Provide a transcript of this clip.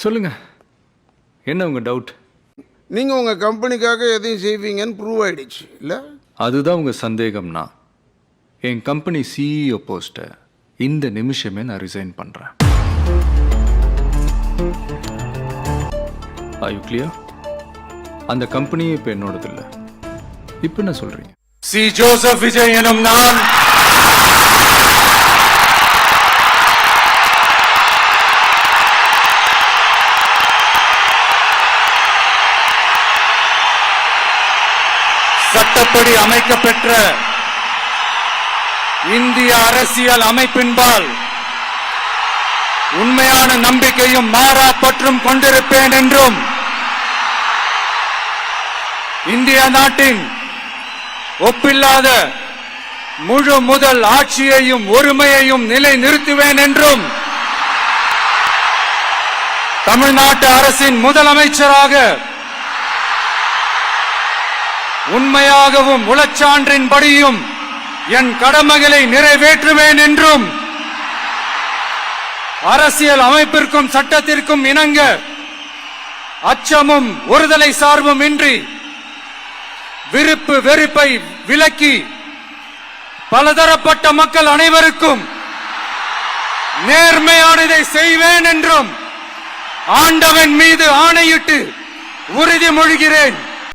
சொல்லுங்க, என்ன உங்க டவுட்? நீங்கள் உங்கள் கம்பெனிக்காக எதையும் செய்வீங்கன்னு ப்ரூவ் ஆயிடுச்சு இல்லை? அதுதான் உங்க சந்தேகம்னா, என் கம்பெனி சிஇஓ போஸ்ட்டை இந்த நிமிஷமே நான் ரிசைன் பண்றேன். Are you clear? அந்த கம்பெனியே இப்போ என்னோடது இல்லை. இப்போ என்ன சொல்றீங்க? சி ஜோசப் விஜய் எனும் நான் சட்டப்படி அமைக்கப்பெற்ற இந்திய அரசியல் அமைப்பின்பால் உண்மையான நம்பிக்கையும் மாறா பற்றும் கொண்டிருப்பேன் என்றும் இந்திய நாட்டின் ஒப்பில்லாத முழு முதல் ஆட்சியையும் ஒருமையையும் நிலை நிறுத்துவேன் என்றும் தமிழ்நாட்டு அரசின் முதலமைச்சராக உண்மையாகவும் உளச்சான்றின்படியும் என் கடமைகளை நிறைவேற்றுவேன் என்றும் அரசியல் அமைப்பிற்கும் சட்டத்திற்கும் இணங்க அச்சமும் ஒருதலை சார்பும் இன்றி விருப்பு வெறுப்பை விலக்கி பலதரப்பட்ட மக்கள் அனைவருக்கும் நேர்மையானதை செய்வேன் என்றும் ஆண்டவன் மீது ஆணையிட்டு உறுதிமொழிகிறேன்.